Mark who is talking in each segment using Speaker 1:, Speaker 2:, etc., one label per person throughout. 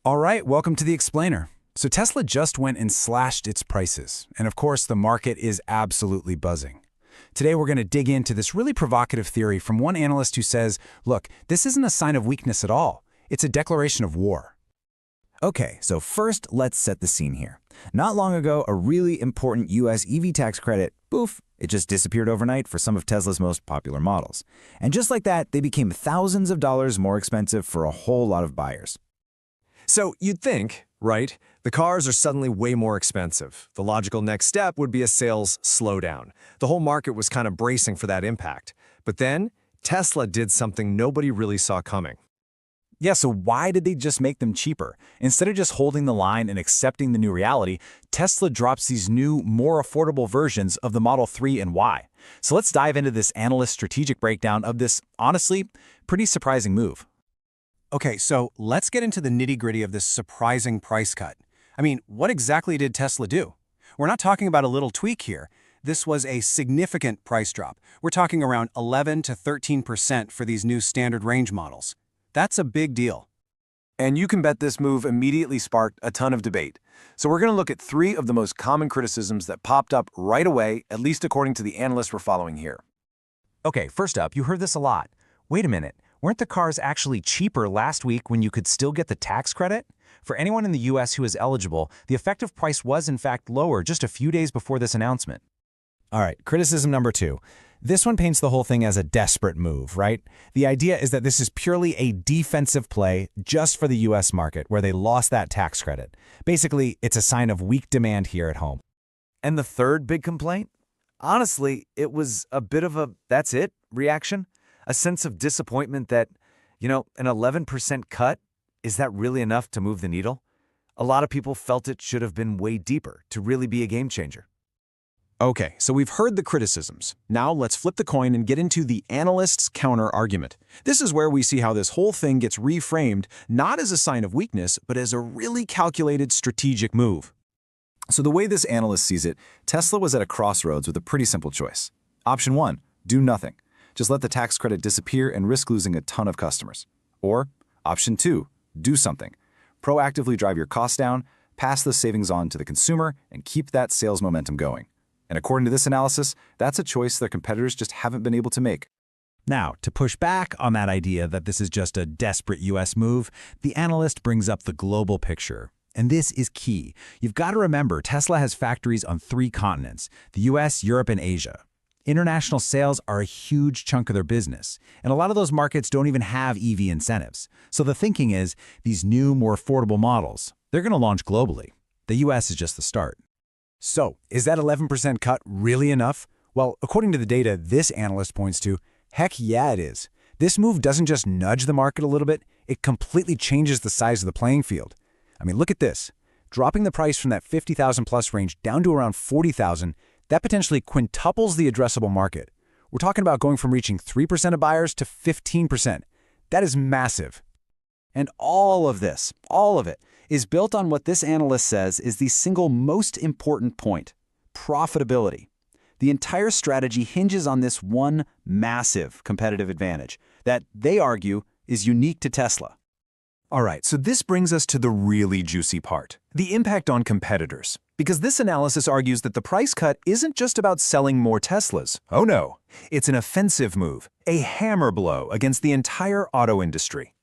Speaker 1: All right, welcome to the Explainer. So Tesla just went and slashed its prices, and of course the market is absolutely buzzing. Today we're going to dig into this really provocative theory from one analyst who says, look, this isn't a sign of weakness at all. It's a declaration of war.
Speaker 2: Okay, so first let's set the scene here. Not long ago, a really important US EV tax credit, poof, it just disappeared overnight for some of Tesla's most popular models. And just like that, they became thousands of dollars more expensive for a whole lot of buyers.
Speaker 3: So you'd think, right, the cars are suddenly way more expensive. The logical next step would be a sales slowdown. The whole market was kind of bracing for that impact. But then, Tesla did something nobody really saw coming.
Speaker 1: Yeah, so why did they just make them cheaper? Instead of just holding the line and accepting the new reality, Tesla drops these new, more affordable versions of the Model 3 and Y. So let's dive into this analyst strategic breakdown of this, honestly, pretty surprising move.
Speaker 4: Okay, so let's get into the nitty-gritty of this surprising price cut. I mean, what exactly did Tesla do? We're not talking about a little tweak here. This was a significant price drop. We're talking around 11 to 13% for these new standard range models. That's a big deal.
Speaker 1: And you can bet this move immediately sparked a ton of debate. So we're going to look at three of the most common criticisms that popped up right away, at least according to the analysts we're following here.
Speaker 5: Okay, first up, you heard this a lot. Wait a minute, weren't the cars actually cheaper last week when you could still get the tax credit? For anyone in the US who is eligible, the effective price was in fact lower just a few days before this announcement.
Speaker 2: All right, criticism number 2. This one paints the whole thing as a desperate move, right? The idea is that this is purely a defensive play just for the US market, where they lost that tax credit. Basically, it's a sign of weak demand here at home.
Speaker 6: And the third big complaint? Honestly, it was a bit of a that's it reaction. A sense of disappointment that, an 11% cut, is that really enough to move the needle? A lot of people felt it should have been way deeper to really be a game changer.
Speaker 1: Okay, so we've heard the criticisms. Now let's flip the coin and get into the analyst's counter-argument. This is where we see how this whole thing gets reframed, not as a sign of weakness, but as a really calculated strategic move. So the way this analyst sees it, Tesla was at a crossroads with a pretty simple choice. Option 1, do nothing. Just let the tax credit disappear and risk losing a ton of customers. Or option 2, do something. Proactively drive your costs down, pass the savings on to the consumer, and keep that sales momentum going. And according to this analysis, that's a choice their competitors just haven't been able to make.
Speaker 5: Now, to push back on that idea that this is just a desperate US move, the analyst brings up the global picture. And this is key. You've got to remember Tesla has factories on 3 continents, the US, Europe, and Asia. International sales are a huge chunk of their business, and a lot of those markets don't even have EV incentives. So the thinking is, these new, more affordable models, they're going to launch globally. The US is just the start.
Speaker 1: So, is that 11% cut really enough? Well, according to the data this analyst points to, heck yeah it is. This move doesn't just nudge the market a little bit, it completely changes the size of the playing field. I mean, look at this. Dropping the price from that 50,000 plus range down to around 40,000, that potentially quintuples the addressable market. We're talking about going from reaching 3% of buyers to 15%. That is massive. And all of this, all of it, is built on what this analyst says is the single most important point: profitability. The entire strategy hinges on this one massive competitive advantage that they argue is unique to Tesla. All right, so this brings us to the really juicy part, the impact on competitors. Because this analysis argues that the price cut isn't just about selling more Teslas. Oh no, it's an offensive move, a hammer blow against the entire auto industry.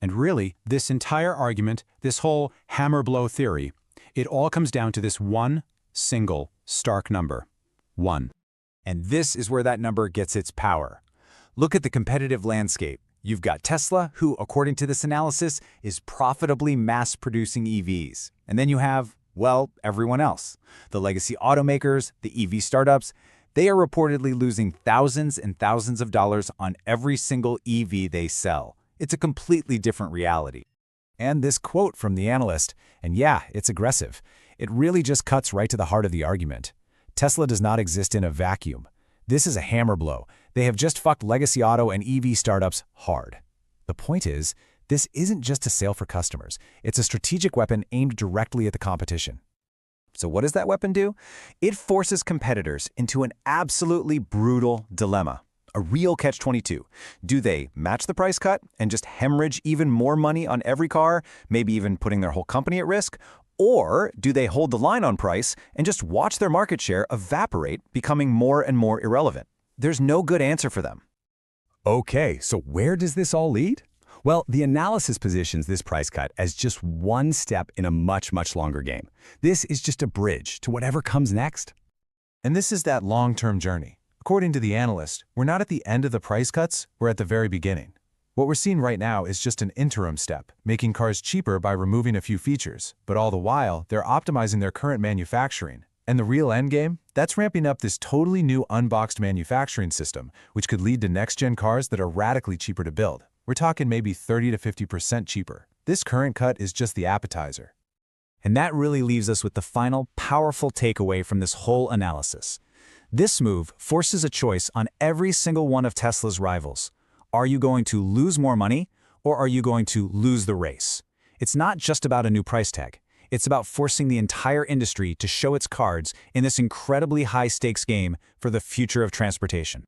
Speaker 4: And really, this entire argument, this whole hammer blow theory, it all comes down to this one single stark number: 1.
Speaker 1: And this is where that number gets its power. Look at the competitive landscape. You've got Tesla, who, according to this analysis, is profitably mass-producing EVs. And then you have, well, everyone else. The legacy automakers, the EV startups, they are reportedly losing thousands and thousands of dollars on every single EV they sell. It's a completely different reality. And this quote from the analyst, and yeah, it's aggressive. It really just cuts right to the heart of the argument. Tesla does not exist in a vacuum. This is a hammer blow. They have just fucked legacy auto and EV startups hard. The point is, this isn't just a sale for customers. It's a strategic weapon aimed directly at the competition. So what does that weapon do? It forces competitors into an absolutely brutal dilemma. a real catch-22. Do they match the price cut and just hemorrhage even more money on every car, maybe even putting their whole company at risk? Or do they hold the line on price and just watch their market share evaporate, becoming more and more irrelevant? There's no good answer for them.
Speaker 5: Okay, so where does this all lead? Well, the analysis positions this price cut as just one step in a much, much longer game. This is just a bridge to whatever comes next.
Speaker 7: And this is that long-term journey. According to the analyst, we're not at the end of the price cuts, we're at the very beginning. What we're seeing right now is just an interim step, making cars cheaper by removing a few features, but all the while, they're optimizing their current manufacturing. And the real endgame? That's ramping up this totally new unboxed manufacturing system, which could lead to next-gen cars that are radically cheaper to build. We're talking maybe 30 to 50% cheaper. This current cut is just the appetizer.
Speaker 2: And that really leaves us with the final, powerful takeaway from this whole analysis. This move forces a choice on every single one of Tesla's rivals. Are you going to lose more money, or are you going to lose the race? It's not just about a new price tag. It's about forcing the entire industry to show its cards in this incredibly high-stakes game for the future of transportation.